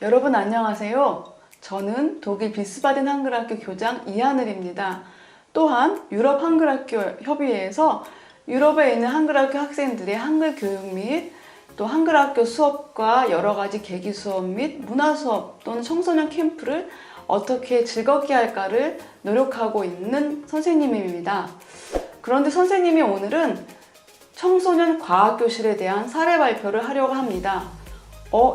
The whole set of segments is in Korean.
여러분 안녕하세요. 저는 독일 비스바덴 한글학교 교장 이하늘입니다. 또한 유럽 한글학교 협의회에서 유럽에 있는 한글학교 학생들의 한글 교육 및 또 한글학교 수업과 여러 가지 계기 수업 및 문화 수업 또는 청소년 캠프를 어떻게 즐겁게 할까를 노력하고 있는 선생님입니다. 그런데 선생님이 오늘은 청소년 과학교실에 대한 사례 발표를 하려고 합니다.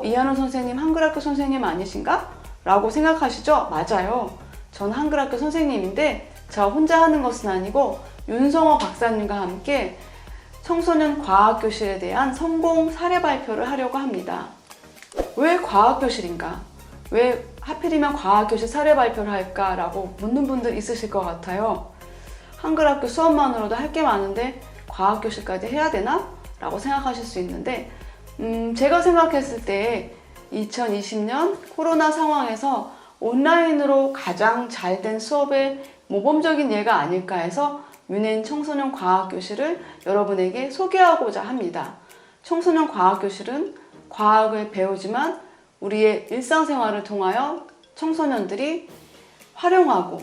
이하늘 선생님 한글학교 선생님 아니신가? 라고 생각하시죠? 맞아요. 전 한글학교 선생님인데 저 혼자 하는 것은 아니고 윤성호 박사님과 함께 청소년 과학교실에 대한 성공 사례 발표를 하려고 합니다. 왜 과학교실인가? 왜 하필이면 과학교실 사례 발표를 할까? 라고 묻는 분들 있으실 것 같아요. 한글학교 수업만으로도 할 게 많은데 과학교실까지 해야 되나? 라고 생각하실 수 있는데 제가 생각했을 때 2020년 코로나 상황에서 온라인으로 가장 잘 된 수업의 모범적인 예가 아닐까 해서 뮌헨 청소년 과학교실을 여러분에게 소개하고자 합니다. 청소년 과학교실은 과학을 배우지만 우리의 일상생활을 통하여 청소년들이 활용하고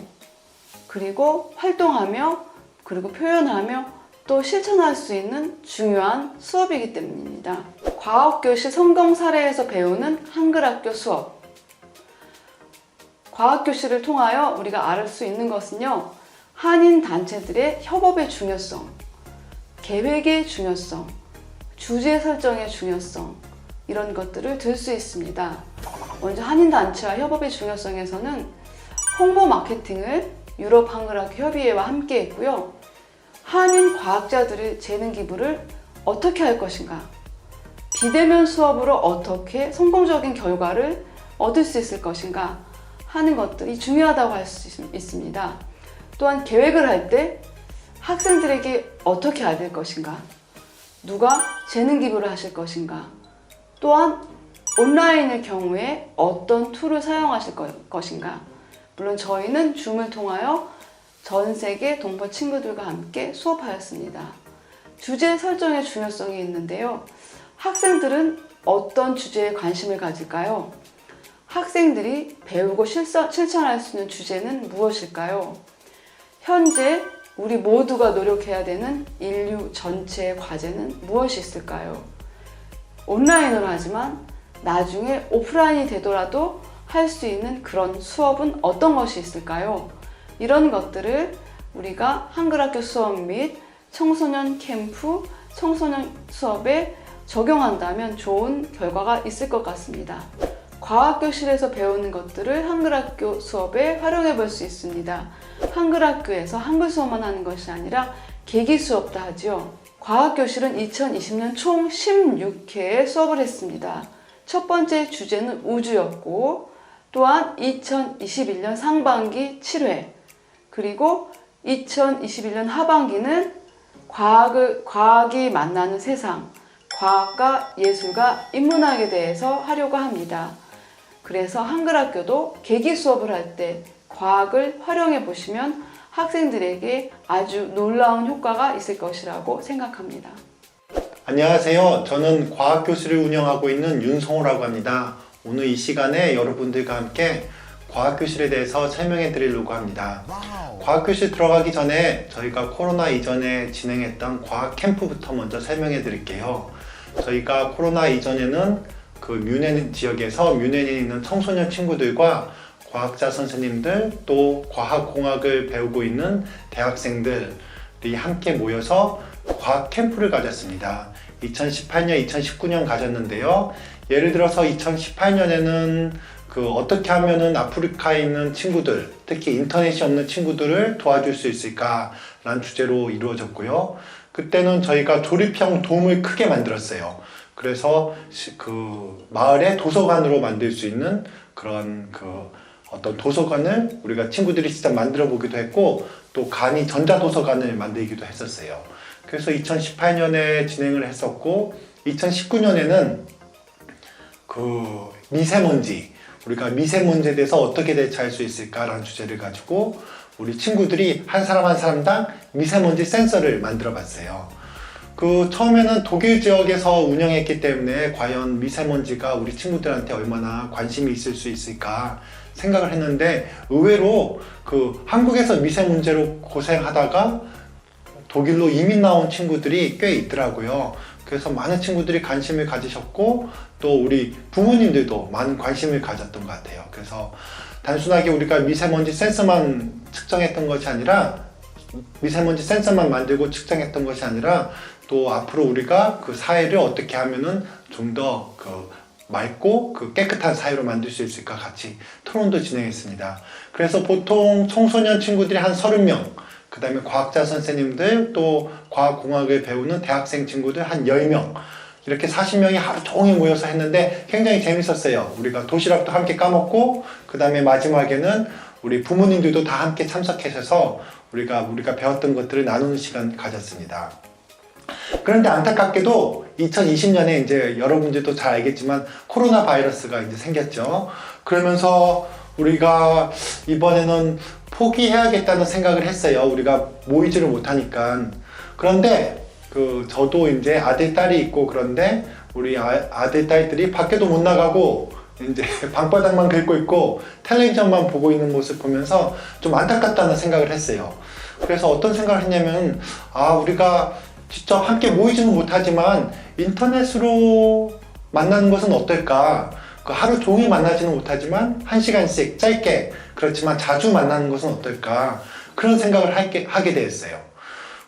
그리고 활동하며 그리고 표현하며 또 실천할 수 있는 중요한 수업이기 때문입니다. 과학교실 성공 사례에서 배우는 한글학교 수업. 과학교실을 통하여 우리가 알 수 있는 것은요, 한인 단체들의 협업의 중요성, 계획의 중요성, 주제 설정의 중요성, 이런 것들을 들 수 있습니다. 먼저 한인 단체와 협업의 중요성에서는 홍보 마케팅을 유럽 한글학교 협의회와 함께 했고요. 한인 과학자들의 재능 기부를 어떻게 할 것인가? 비대면 수업으로 어떻게 성공적인 결과를 얻을 수 있을 것인가? 하는 것들이 중요하다고 할 수 있습니다. 또한 계획을 할 때 학생들에게 어떻게 알릴 것인가? 누가 재능 기부를 하실 것인가? 또한 온라인의 경우에 어떤 툴을 사용하실 것인가? 물론 저희는 줌을 통하여 전 세계 동포 친구들과 함께 수업하였습니다. 주제 설정의 중요성이 있는데요. 학생들은 어떤 주제에 관심을 가질까요? 학생들이 배우고 실천할 수 있는 주제는 무엇일까요? 현재 우리 모두가 노력해야 되는 인류 전체의 과제는 무엇이 있을까요? 온라인으로 하지만 나중에 오프라인이 되더라도 할 수 있는 그런 수업은 어떤 것이 있을까요? 이런 것들을 우리가 한글학교 수업 및 청소년 캠프, 청소년 수업에 적용한다면 좋은 결과가 있을 것 같습니다. 과학교실에서 배우는 것들을 한글학교 수업에 활용해 볼 수 있습니다. 한글학교에서 한글 수업만 하는 것이 아니라 계기 수업도 하죠. 과학교실은 2020년 총 16회의 수업을 했습니다. 첫 번째 주제는 우주였고 또한 2021년 상반기 7회 그리고 2021년 하반기는 과학이 만나는 세상, 과학과 예술과 인문학에 대해서 하려고 합니다. 그래서 한글학교도 계기 수업을 할 때 과학을 활용해 보시면 학생들에게 아주 놀라운 효과가 있을 것이라고 생각합니다. 안녕하세요. 저는 과학교실을 운영하고 있는 윤성호라고 합니다. 오늘 이 시간에 여러분들과 함께 과학교실에 대해서 설명해 드리려고 합니다. 과학교실 들어가기 전에 저희가 코로나 이전에 진행했던 과학 캠프부터 먼저 설명해 드릴게요. 저희가 코로나 이전에는 그 뮌헨 지역에서 뮌헨에 있는 청소년 친구들과 과학자 선생님들 또 과학공학을 배우고 있는 대학생들이 함께 모여서 과학 캠프를 가졌습니다. 2018년, 2019년 가졌는데요. 예를 들어서 2018년에는 어떻게 하면은 아프리카에 있는 친구들, 특히 인터넷이 없는 친구들을 도와줄 수 있을까? 라는 주제로 이루어졌고요. 그때는 저희가 조립형 돔을 크게 만들었어요. 그래서 마을의 도서관으로 만들 수 있는 그런 어떤 도서관을 우리가 친구들이 직접 만들어 보기도 했고, 또 간이 전자도서관을 만들기도 했었어요. 그래서 2018년에 진행을 했었고, 2019년에는 미세먼지, 우리가 미세먼지에 대해서 어떻게 대처할 수 있을까라는 주제를 가지고 우리 친구들이 한 사람 한 사람당 미세먼지 센서를 만들어 봤어요. 처음에는 독일 지역에서 운영했기 때문에 과연 미세먼지가 우리 친구들한테 얼마나 관심이 있을 수 있을까 생각을 했는데, 의외로 한국에서 미세먼지로 고생하다가 독일로 이민 나온 친구들이 꽤 있더라고요. 그래서 많은 친구들이 관심을 가지셨고, 또 우리 부모님들도 많은 관심을 가졌던 것 같아요. 그래서 단순하게 우리가 미세먼지 센서만 측정했던 것이 아니라, 미세먼지 센서만 만들고 측정했던 것이 아니라, 또 앞으로 우리가 그 사회를 어떻게 하면은 좀 더 맑고 깨끗한 사회로 만들 수 있을까 같이 토론도 진행했습니다. 그래서 보통 청소년 친구들이 한 30명, 그 다음에 과학자 선생님들, 또 과학공학을 배우는 대학생 친구들 한 10명, 이렇게 40명이 하루 종일 모여서 했는데 굉장히 재밌었어요. 우리가 도시락도 함께 까먹고, 그 다음에 마지막에는 우리 부모님들도 다 함께 참석하셔서 우리가 배웠던 것들을 나누는 시간 가졌습니다. 그런데 안타깝게도 2020년에 이제 여러분들도 잘 알겠지만 코로나 바이러스가 이제 생겼죠. 그러면서 우리가 이번에는 포기해야겠다는 생각을 했어요. 우리가 모이지를 못하니까. 그런데 저도 이제 아들, 딸이 있고, 그런데 우리 아들, 딸들이 밖에도 못 나가고 이제 방바닥만 긁고 있고 텔레비전만 보고 있는 모습 보면서 좀 안타깝다는 생각을 했어요. 그래서 어떤 생각을 했냐면, 우리가 직접 함께 모이지는 못하지만 인터넷으로 만나는 것은 어떨까? 하루 종일 만나지는 못하지만 1시간씩 짧게, 그렇지만 자주 만나는 것은 어떨까? 그런 생각을 하게 되었어요.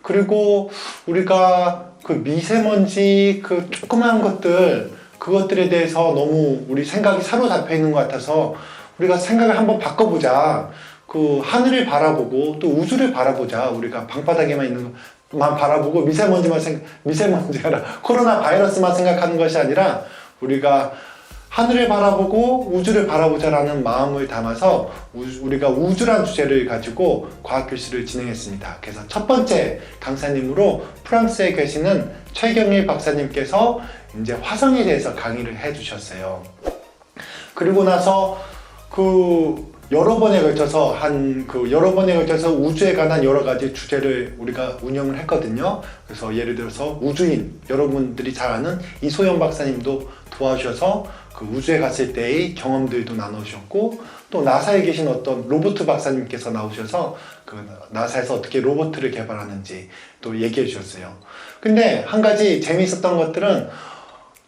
그리고 우리가 미세먼지 조그마한 것들, 그것들에 대해서 너무 우리 생각이 사로잡혀 있는 것 같아서 우리가 생각을 한번 바꿔보자. 하늘을 바라보고 또 우주를 바라보자. 우리가 방바닥에만 있는 것만 바라보고 미세먼지가 코로나 바이러스만 생각하는 것이 아니라 우리가 하늘을 바라보고 우주를 바라보자라는 마음을 담아서 우리가 우주란 주제를 가지고 과학교실을 진행했습니다. 그래서 첫 번째 강사님으로 프랑스에 계시는 최경일 박사님께서 이제 화성에 대해서 강의를 해주셨어요. 그리고 나서 여러 번에 걸쳐서 우주에 관한 여러 가지 주제를 우리가 운영을 했거든요. 그래서 예를 들어서 우주인, 여러분들이 잘 아는 이소연 박사님도 도와주셔서 우주에 갔을 때의 경험들도 나누셨고, 또 나사에 계신 어떤 로버트 박사님께서 나오셔서 나사에서 어떻게 로봇을 개발하는지 또 얘기해 주셨어요. 근데 한 가지 재미있었던 것들은,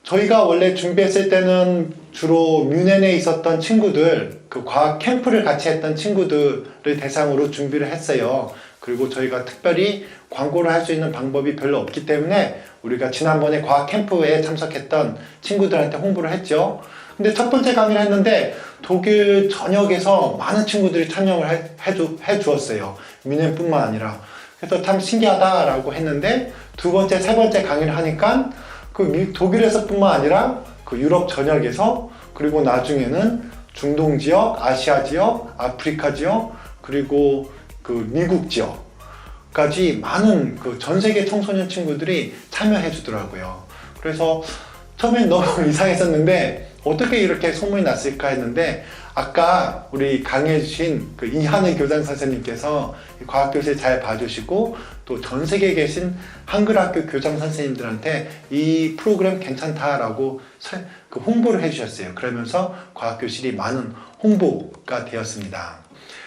저희가 원래 준비했을 때는 주로 뮌헨에 있었던 친구들, 과학 캠프를 같이 했던 친구들을 대상으로 준비를 했어요. 그리고 저희가 특별히 광고를 할 수 있는 방법이 별로 없기 때문에 우리가 지난번에 과학 캠프에 참석했던 친구들한테 홍보를 했죠. 근데 첫 번째 강의를 했는데 독일 전역에서 많은 친구들이 참여를 해 주었어요. 뮌헨뿐만 아니라. 그래서 참 신기하다라고 했는데, 두 번째, 세 번째 강의를 하니까 독일에서뿐만 아니라 유럽 전역에서, 그리고 나중에는 중동 지역, 아시아 지역, 아프리카 지역, 그리고 미국 지역까지 많은 전 세계 청소년 친구들이 참여해 주더라고요. 그래서 처음엔 너무 이상했었는데 어떻게 이렇게 소문이 났을까 했는데, 아까 우리 강의해 주신 이하늘 교장 선생님께서 과학교실 잘 봐주시고, 또 전 세계에 계신 한글학교 교장 선생님들한테 이 프로그램 괜찮다라고 홍보를 해주셨어요. 그러면서 과학교실이 많은 홍보가 되었습니다.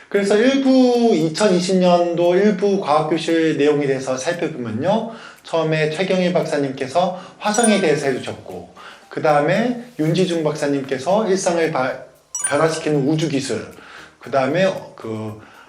그래서 2020년도 일부 과학교실 내용에 대해서 살펴보면요, 처음에 최경일 박사님께서 화성에 대해서 해주셨고, 그 다음에 윤지중 박사님께서 일상을 변화시키는 우주기술, 그 다음에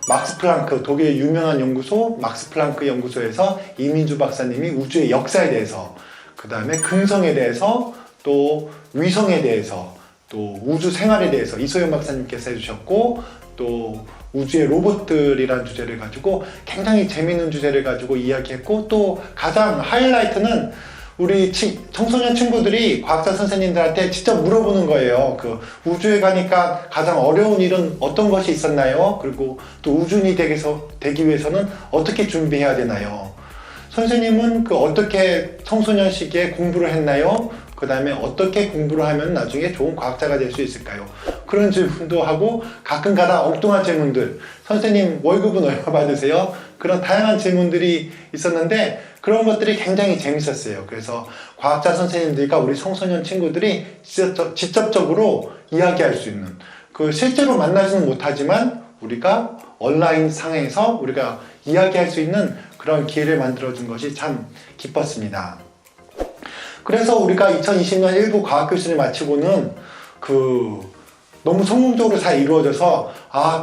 막스 플랑크, 독일 유명한 연구소 막스 플랑크 연구소에서 이민주 박사님이 우주의 역사에 대해서, 그 다음에 금성에 대해서, 또 위성에 대해서, 또 우주 생활에 대해서 이소연 박사님께서 해주셨고, 또 우주의 로봇들이라는 주제를 가지고 굉장히 재미있는 주제를 가지고 이야기했고, 또 가장 하이라이트는 우리 청소년 친구들이 과학자 선생님들한테 직접 물어보는 거예요. 우주에 가니까 가장 어려운 일은 어떤 것이 있었나요? 그리고 또 우주인이 되기 위해서는 어떻게 준비해야 되나요? 선생님은 어떻게 청소년 시기에 공부를 했나요? 그 다음에 어떻게 공부를 하면 나중에 좋은 과학자가 될 수 있을까요? 그런 질문도 하고, 가끔가다 엉뚱한 질문들, 선생님 월급은 얼마 받으세요? 그런 다양한 질문들이 있었는데, 그런 것들이 굉장히 재밌었어요. 그래서 과학자 선생님들과 우리 청소년 친구들이 직접적으로 이야기할 수 있는, 그 실제로 만나지는 못하지만 우리가 온라인 상에서 우리가 이야기할 수 있는 그런 기회를 만들어준 것이 참 기뻤습니다. 그래서 우리가 2020년 1부 과학교실을 마치고는 너무 성공적으로 잘 이루어져서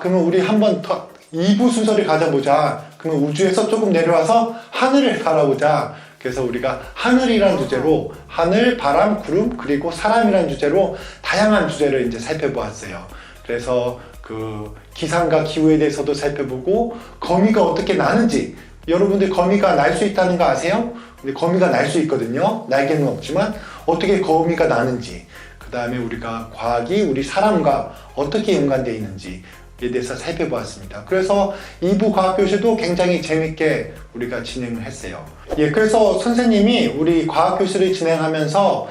그러면 우리 한번 더 2부 순서를 가져보자. 그러면 우주에서 조금 내려와서 하늘을 바라보자. 그래서 우리가 하늘이라는 주제로 하늘, 바람, 구름, 그리고 사람이라는 주제로 다양한 주제를 이제 살펴보았어요. 그래서 기상과 기후에 대해서도 살펴보고 거미가 어떻게 나는지, 여러분들 거미가 날 수 있다는 거 아세요? 근데 거미가 날 수 있거든요. 날개는 없지만 어떻게 거미가 나는지, 그 다음에 우리가 과학이 우리 사람과 어떻게 연관되어 있는지에 대해서 살펴보았습니다. 그래서 2부 과학교실도 굉장히 재밌게 우리가 진행을 했어요. 그래서 선생님이 우리 과학교실을 진행하면서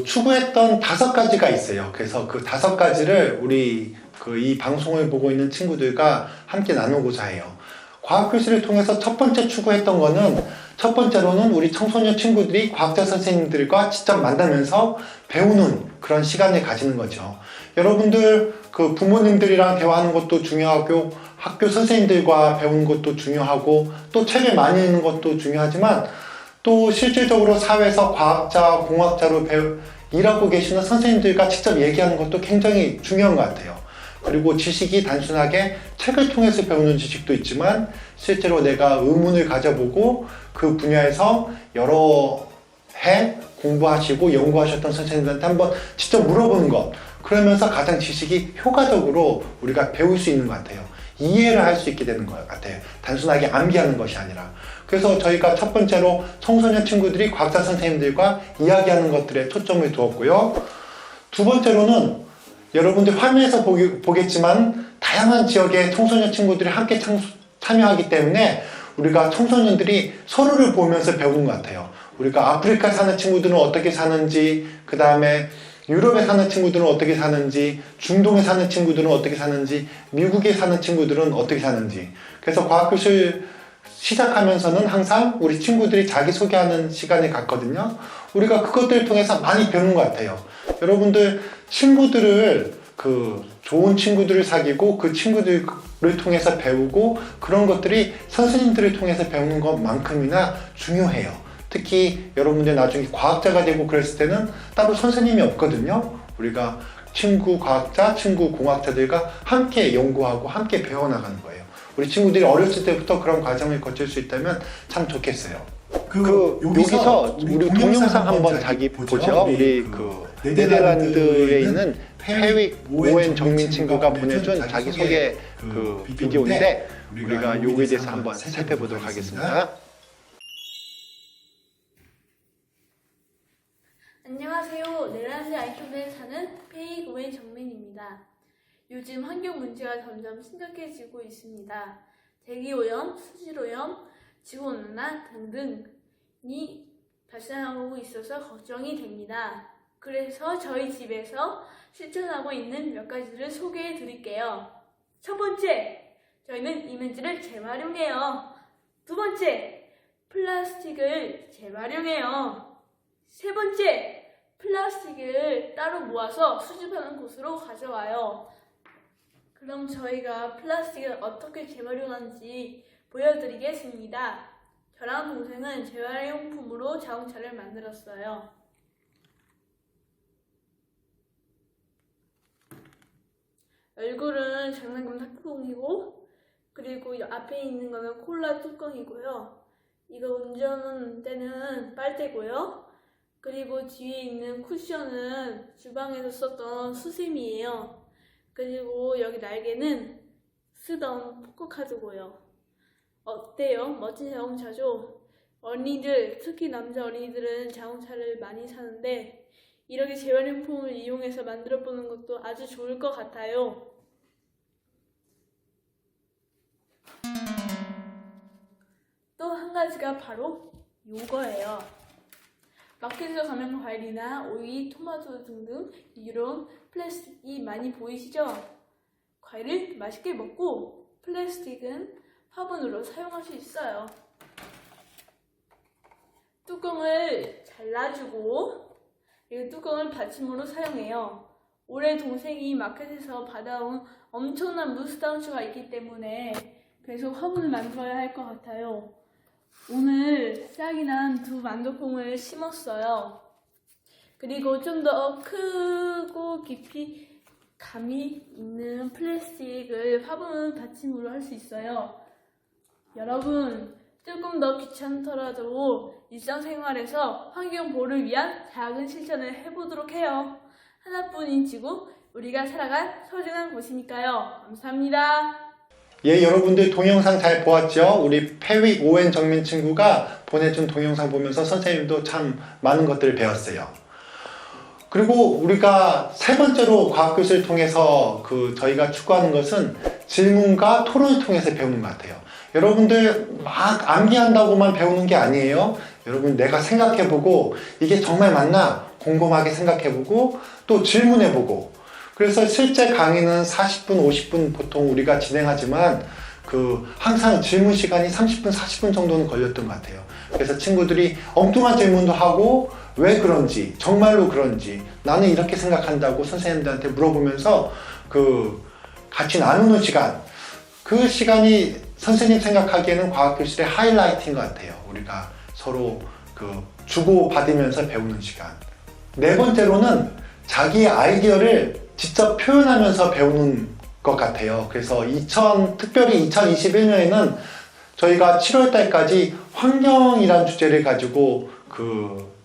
추구했던 5가지가 있어요. 그래서 그 5가지를 우리 이 방송을 보고 있는 친구들과 함께 나누고자 해요. 과학교실을 통해서 첫 번째 추구했던 거는, 첫 번째로는 우리 청소년 친구들이 과학자 선생님들과 직접 만나면서 배우는 그런 시간을 가지는 거죠. 여러분들 부모님들이랑 대화하는 것도 중요하고, 학교 선생님들과 배우는 것도 중요하고, 또 책을 많이 읽는 것도 중요하지만, 또 실질적으로 사회에서 과학자, 공학자로 일하고 계시는 선생님들과 직접 얘기하는 것도 굉장히 중요한 것 같아요. 그리고 지식이 단순하게 책을 통해서 배우는 지식도 있지만, 실제로 내가 의문을 가져보고 그 분야에서 여러 해 공부하시고 연구하셨던 선생님들한테 한번 직접 물어보는 것, 그러면서 가장 지식이 효과적으로 우리가 배울 수 있는 것 같아요. 이해를 할 수 있게 되는 것 같아요. 단순하게 암기하는 것이 아니라. 그래서 저희가 첫 번째로 청소년 친구들이 과학자 선생님들과 이야기하는 것들에 초점을 두었고요. 두 번째로는 여러분들 화면에서 보겠지만 다양한 지역의 청소년 친구들이 함께 참여하기 때문에 우리가 청소년들이 서로를 보면서 배우는 것 같아요. 우리가 아프리카 사는 친구들은 어떻게 사는지, 그 다음에 유럽에 사는 친구들은 어떻게 사는지, 중동에 사는 친구들은 어떻게 사는지, 미국에 사는 친구들은 어떻게 사는지. 그래서 과학교실 시작하면서는 항상 우리 친구들이 자기소개하는 시간을 갖거든요. 우리가 그것들을 통해서 많이 배우는 것 같아요. 여러분들 친구들을 좋은 친구들을 사귀고 그 친구들을 통해서 배우고, 그런 것들이 선생님들을 통해서 배우는 것만큼이나 중요해요. 특히 여러분들 나중에 과학자가 되고 그랬을 때는 따로 선생님이 없거든요. 우리가 친구 과학자, 친구 공학자들과 함께 연구하고 함께 배워나가는 거예요. 우리 친구들이 어렸을 때부터 그런 과정을 거칠 수 있다면 참 좋겠어요. 여기서 우리 동영상 한번 보죠. 우리 네덜란드에 있는 해윅 오웬 정민 친구가 보내준 자기소개 비디오인데, 우리가 요거에 대해서 한번 살펴보도록 하겠습니다. 안녕하세요. 네덜란드 아이크론에 사는 해윅 오웬 정민입니다. 요즘 환경 문제가 점점 심각해지고 있습니다. 대기오염, 수질오염, 지구온난화 등등이 발생하고 있어서 걱정이 됩니다. 그래서 저희 집에서 실천하고 있는 몇 가지를 소개해 드릴게요. 첫 번째, 저희는 이면지를 재활용해요. 두 번째, 플라스틱을 재활용해요. 세 번째, 플라스틱을 따로 모아서 수집하는 곳으로 가져와요. 그럼 저희가 플라스틱을 어떻게 재활용하는지 보여드리겠습니다. 저랑 동생은 재활용품으로 자동차를 만들었어요. 얼굴은 장난감 뚜껑이고, 그리고 앞에 있는 거는 콜라 뚜껑이고요. 이거 운전하는 때는 빨대고요. 그리고 뒤에 있는 쿠션은 주방에서 썼던 수세미예요. 그리고 여기 날개는 쓰던 포크카드고요. 어때요? 멋진 자동차죠? 어린이들, 특히 남자 어린이들은 자동차를 많이 사는데 이렇게 재활용품을 이용해서 만들어보는 것도 아주 좋을 것 같아요. 또 한 가지가 바로 요거예요. 마켓에서 가면 과일이나 오이, 토마토 등등 이런 플라스틱이 많이 보이시죠? 과일을 맛있게 먹고 플라스틱은 화분으로 사용할 수 있어요. 뚜껑을 잘라주고 이 뚜껑을 받침으로 사용해요. 올해 동생이 마켓에서 받아온 엄청난 무스타우슈가 있기 때문에 계속 화분을 만들어야 할 것 같아요. 오늘 싹이 난 두 만두콩을 심었어요. 그리고 좀 더 크고 깊이 감이 있는 플라스틱을 화분 받침으로 할 수 있어요. 여러분, 조금 더 귀찮더라도 일상생활에서 환경보호를 위한 작은 실천을 해보도록 해요. 하나뿐인 지구, 우리가 살아간 소중한 곳이니까요. 감사합니다. 예, 여러분들 동영상 잘 보았죠? 우리 페윅 오웬 정민 친구가 보내준 동영상 보면서 선생님도 참 많은 것들을 배웠어요. 그리고 우리가 세 번째로 과학교실을 통해서 저희가 추구하는 것은 질문과 토론을 통해서 배우는 것 같아요. 여러분들 막 암기한다고만 배우는 게 아니에요. 여러분 내가 생각해보고 이게 정말 맞나 곰곰하게 생각해보고 또 질문해보고, 그래서 실제 강의는 40분, 50분 보통 우리가 진행하지만 항상 질문 시간이 30분, 40분 정도는 걸렸던 것 같아요. 그래서 친구들이 엉뚱한 질문도 하고 왜 그런지, 정말로 그런지, 나는 이렇게 생각한다고 선생님들한테 물어보면서 같이 나누는 시간, 그 시간이 선생님 생각하기에는 과학교실의 하이라이트인 것 같아요. 우리가 서로 주고받으면서 배우는 시간. 네 번째로는 자기의 아이디어를 직접 표현하면서 배우는 것 같아요. 그래서 특별히 2021년에는 저희가 7월 달까지 환경이란 주제를 가지고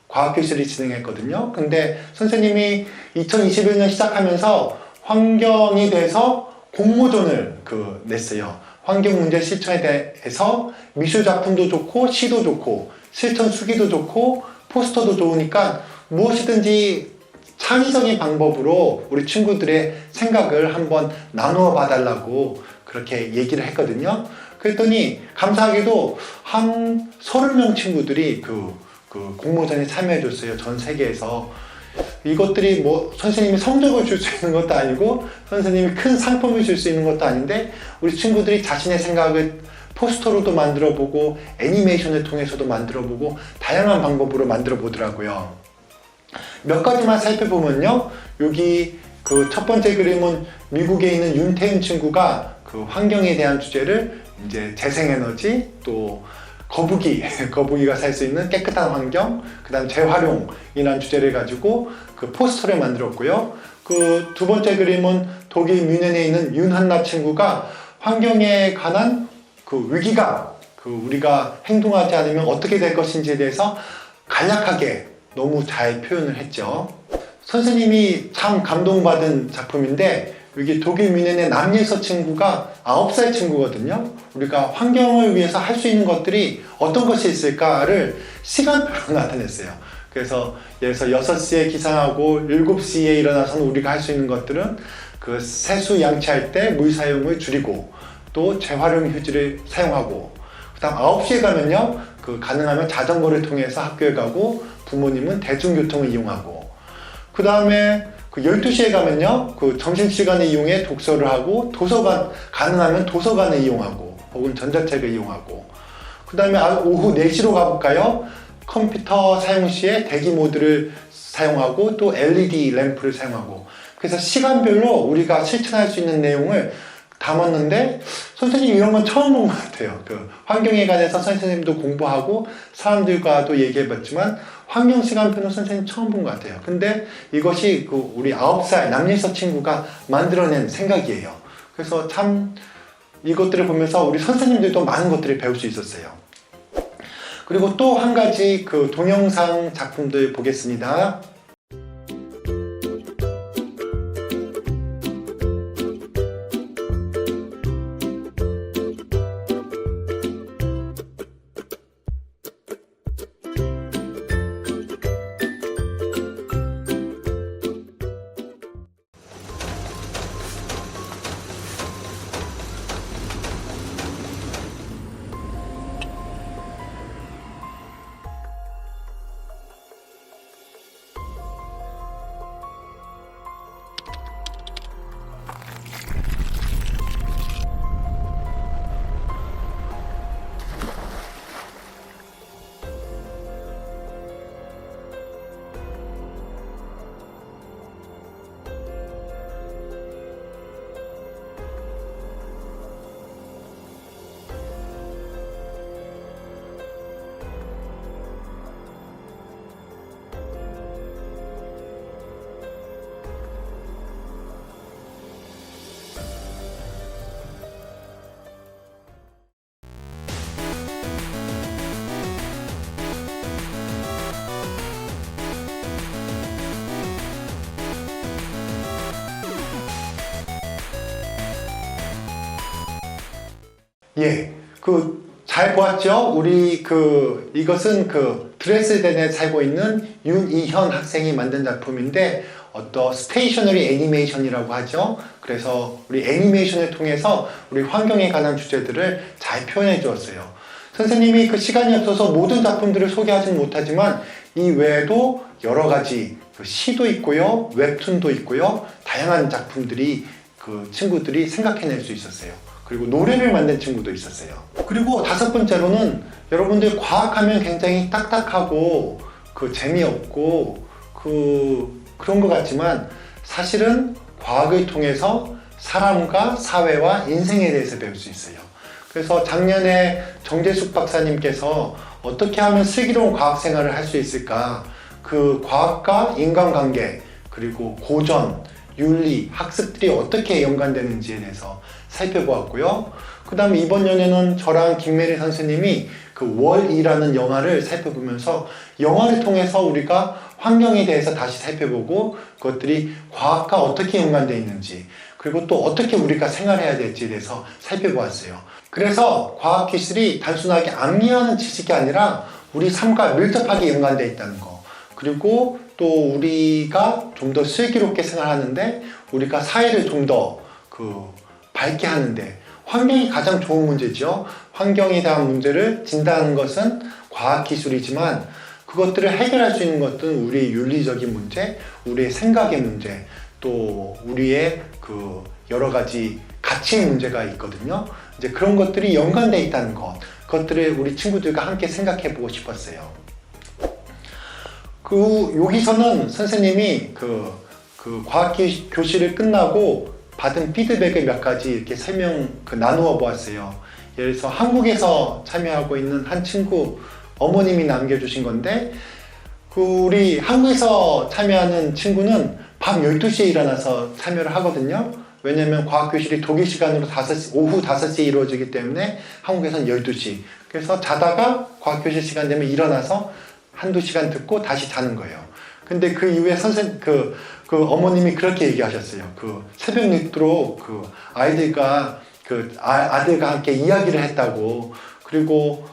과학교실을 진행했거든요. 근데 선생님이 2021년 시작하면서 환경에 대해서 공모전을 냈어요. 환경 문제 실천에 대해서 미술 작품도 좋고 시도 좋고 실천 수기도 좋고 포스터도 좋으니까 무엇이든지 창의적인 방법으로 우리 친구들의 생각을 한번 나누어 봐달라고 그렇게 얘기를 했거든요. 그랬더니 감사하게도 한 30명 친구들이 공모전에 참여해 줬어요. 전 세계에서. 이것들이 선생님이 성적을 줄 수 있는 것도 아니고 선생님이 큰 상품을 줄 수 있는 것도 아닌데 우리 친구들이 자신의 생각을 포스터로도 만들어 보고 애니메이션을 통해서도 만들어 보고 다양한 방법으로 만들어 보더라고요. 몇 가지만 살펴보면요, 여기 첫 번째 그림은 미국에 있는 윤태윤 친구가 환경에 대한 주제를 이제 재생에너지, 또 거북이가 살 수 있는 깨끗한 환경, 그 다음 재활용이라는 주제를 가지고 포스터를 만들었고요. 두 번째 그림은 독일 뮌헨에 있는 윤한나 친구가 환경에 관한 위기감, 우리가 행동하지 않으면 어떻게 될 것인지에 대해서 간략하게 너무 잘 표현을 했죠. 선생님이 참 감동받은 작품인데, 여기 독일 뮌헨의 남예서 친구가 9살 친구거든요. 우리가 환경을 위해서 할 수 있는 것들이 어떤 것이 있을까를 시간표로 나타냈어요. 그래서 예를 들어서 6시에 기상하고 7시에 일어나서는 우리가 할 수 있는 것들은 세수 양치할 때 물 사용을 줄이고, 또 재활용 휴지를 사용하고, 그 다음 9시에 가면요, 가능하면 자전거를 통해서 학교에 가고, 부모님은 대중교통을 이용하고, 그 다음에 12시에 가면요, 점심시간을 이용해 독서를 하고, 가능하면 도서관을 이용하고, 혹은 전자책을 이용하고, 그 다음에 오후 4시로 가볼까요? 컴퓨터 사용 시에 대기 모드를 사용하고, 또 LED 램프를 사용하고, 그래서 시간별로 우리가 실천할 수 있는 내용을 담았는데, 선생님 이런 건 처음 본 것 같아요. 환경에 관해서 선생님도 공부하고 사람들과도 얘기해봤지만 환경 시간표는 선생님 처음 본 것 같아요. 근데 이것이 우리 9살 남예서 친구가 만들어낸 생각이에요. 그래서 참 이것들을 보면서 우리 선생님들도 많은 것들을 배울 수 있었어요. 그리고 또 한 가지 동영상 작품들 보겠습니다. 예, 잘 보았죠? 이것은 드레스덴에 살고 있는 윤이현 학생이 만든 작품인데, 스테이셔너리 애니메이션이라고 하죠. 그래서 우리 애니메이션을 통해서 우리 환경에 관한 주제들을 잘 표현해 주었어요. 선생님이 시간이 없어서 모든 작품들을 소개하지는 못하지만, 이 외에도 여러 가지 시도 있고요, 웹툰도 있고요, 다양한 작품들이 친구들이 생각해낼 수 있었어요. 그리고 노래를 만든 친구도 있었어요. 그리고 5번째로는 여러분들 과학하면 굉장히 딱딱하고 재미없고 그런 것 같지만, 사실은 과학을 통해서 사람과 사회와 인생에 대해서 배울 수 있어요. 그래서 작년에 정재숙 박사님께서 어떻게 하면 슬기로운 과학 생활을 할 수 있을까, 과학과 인간관계, 그리고 고전, 윤리, 학습들이 어떻게 연관되는지에 대해서 살펴보았고요. 그 다음에 이번 연에는 저랑 김메리 선생님이 월이라는 영화를 살펴보면서, 영화를 통해서 우리가 환경에 대해서 다시 살펴보고, 그것들이 과학과 어떻게 연관되어 있는지, 그리고 또 어떻게 우리가 생활해야 될지에 대해서 살펴보았어요. 그래서 과학기술이 단순하게 암기하는 지식이 아니라 우리 삶과 밀접하게 연관되어 있다는 거, 그리고 또 우리가 좀 더 슬기롭게 생활하는데, 우리가 사회를 좀 더 밝게 하는데, 환경이 가장 좋은 문제죠. 환경에 대한 문제를 진단하는 것은 과학기술이지만, 그것들을 해결할 수 있는 것은 우리의 윤리적인 문제, 우리의 생각의 문제, 또 우리의 여러 가지 가치의 문제가 있거든요. 이제 그런 것들이 연관되어 있다는 것, 그것들을 우리 친구들과 함께 생각해 보고 싶었어요. 여기서는 선생님이 과학 교실을 끝나고 받은 피드백을 몇 가지 이렇게 나누어 보았어요. 예를 들어서 한국에서 참여하고 있는 한 친구 어머님이 남겨주신 건데, 우리 한국에서 참여하는 친구는 밤 12시에 일어나서 참여를 하거든요. 왜냐면 과학교실이 독일 시간으로 오후 5시에 이루어지기 때문에 한국에서는 12시. 그래서 자다가 과학교실 시간 되면 일어나서 한두 시간 듣고 다시 자는 거예요. 근데 그 이후에 어머님이 그렇게 얘기하셨어요. 새벽 늦도록 아이들과 아들과 함께 이야기를 했다고. 그리고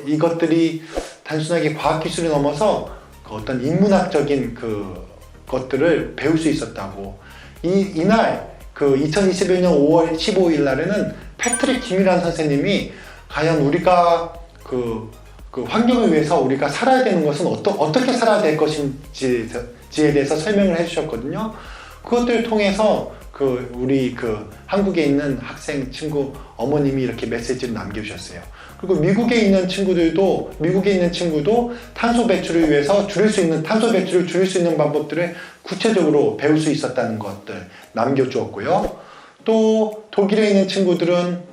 이것들이 단순하게 과학기술을 넘어서 어떤 인문학적인 것들을 배울 수 있었다고. 이날 2021년 5월 15일 날에는 패트릭 김이라는 선생님이 과연 우리가 환경을 위해서 우리가 살아야 되는 것은 어떻게 살아야 될 것인지에 대해서 설명을 해주셨거든요. 그것들을 통해서 우리 한국에 있는 학생 친구 어머님이 이렇게 메시지를 남겨주셨어요. 그리고 미국에 있는 친구도 탄소 배출을 줄일 수 있는 방법들을 구체적으로 배울 수 있었다는 것들 남겨주었고요. 또 독일에 있는 친구들,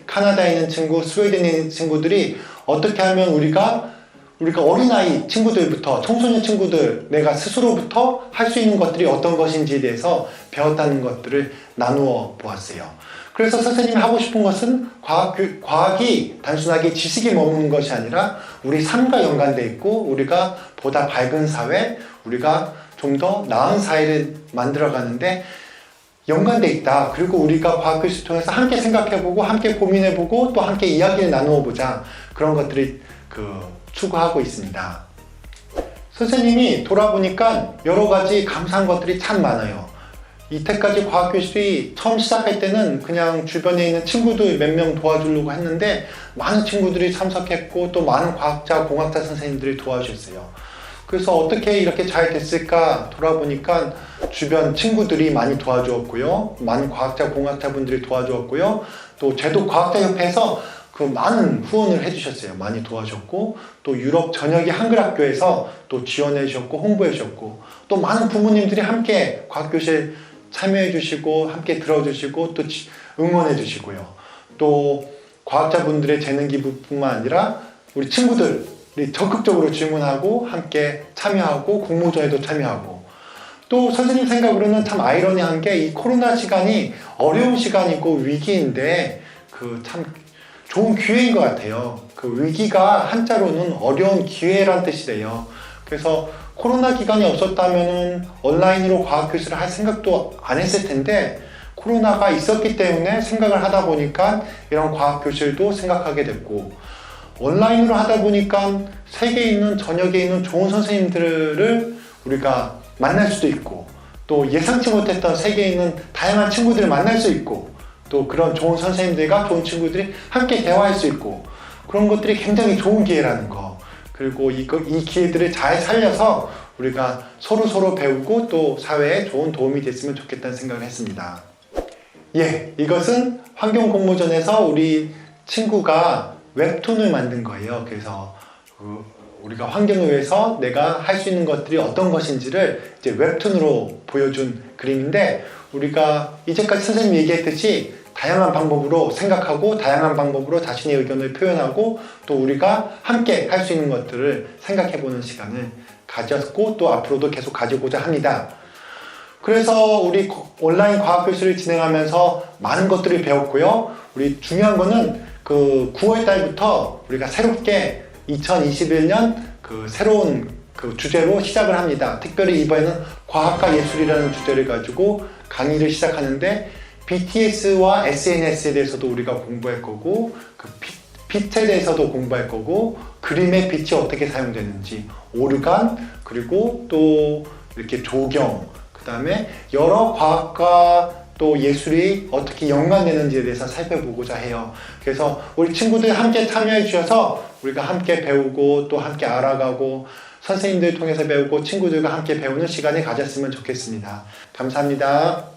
카나다에 있는 친구, 스웨덴에 있는 친구들이 어떻게 하면 우리가 어린아이 친구들부터, 청소년 친구들, 내가 스스로부터 할 수 있는 것들이 어떤 것인지에 대해서 배웠다는 것들을 나누어 보았어요. 그래서 선생님이 하고 싶은 것은 과학이 단순하게 지식에 머무는 것이 아니라 우리 삶과 연관되어 있고, 우리가 보다 밝은 사회, 우리가 좀 더 나은 사회를 만들어가는데 연관되어 있다. 그리고 우리가 과학교실을 통해서 함께 생각해보고, 함께 고민해보고, 또 함께 이야기를 나누어보자. 그런 것들이 추구하고 있습니다. 선생님이 돌아보니까 여러 가지 감사한 것들이 참 많아요. 이때까지 과학교실이 처음 시작할 때는 그냥 주변에 있는 친구들 몇 명 도와주려고 했는데, 많은 친구들이 참석했고, 또 많은 과학자, 공학자 선생님들이 도와주셨어요. 그래서 어떻게 이렇게 잘 됐을까 돌아보니까 주변 친구들이 많이 도와주었고요. 많은 과학자, 공학자분들이 도와주었고요. 또 제도과학자협회에서 많은 후원을 해주셨어요. 많이 도와줬고, 또 유럽 전역의 한글학교에서 또 지원해 주셨고, 홍보해 주셨고, 또 많은 부모님들이 함께 과학교실 참여해 주시고, 함께 들어주시고, 또 응원해 주시고요. 또 과학자분들의 재능 기부뿐만 아니라 우리 친구들이 적극적으로 질문하고, 함께 참여하고, 공모전에도 참여하고, 또 선생님 생각으로는 참 아이러니한 게, 이 코로나 시간이 어려운 시간이고 위기인데 참 좋은 기회인 것 같아요. 위기가 한자로는 어려운 기회란 뜻이래요. 그래서 코로나 기간이 없었다면은 온라인으로 과학교실을 할 생각도 안 했을 텐데, 코로나가 있었기 때문에 생각을 하다 보니까 이런 과학교실도 생각하게 됐고, 온라인으로 하다 보니까 세계에 있는, 전역에 있는 좋은 선생님들을 우리가 만날 수도 있고, 또 예상치 못했던 세계에 있는 다양한 친구들을 만날 수 있고, 또 그런 좋은 선생님들과 좋은 친구들이 함께 대화할 수 있고, 그런 것들이 굉장히 좋은 기회라는 거. 그리고 이 기회들을 잘 살려서 우리가 서로 배우고 또 사회에 좋은 도움이 됐으면 좋겠다는 생각을 했습니다. 예, 이것은 환경공모전에서 우리 친구가 웹툰을 만든 거예요. 그래서 우리가 환경을 위해서 내가 할 수 있는 것들이 어떤 것인지를 이제 웹툰으로 보여준 그림인데, 우리가 이제까지 선생님이 얘기했듯이 다양한 방법으로 생각하고 다양한 방법으로 자신의 의견을 표현하고 또 우리가 함께 할 수 있는 것들을 생각해보는 시간을 가졌고 또 앞으로도 계속 가지고자 합니다. 그래서 우리 온라인 과학교실을 진행하면서 많은 것들을 배웠고요. 우리 중요한 거는 그 9월 달부터 우리가 새롭게 2021년 그 새로운 그 주제로 시작을 합니다. 특별히 이번에는 과학과 예술이라는 주제를 가지고 강의를 시작하는데, BTS와 SNS에 대해서도 우리가 공부할 거고, 그 빛에 대해서도 공부할 거고, 그림의 빛이 어떻게 사용되는지, 오르간, 그리고 또 이렇게 조경, 그 다음에 여러 과학과 또 예술이 어떻게 연관되는지에 대해서 살펴보고자 해요. 그래서 우리 친구들 함께 참여해 주셔서 우리가 함께 배우고 또 함께 알아가고 선생님들 통해서 배우고 친구들과 함께 배우는 시간을 가졌으면 좋겠습니다. 감사합니다.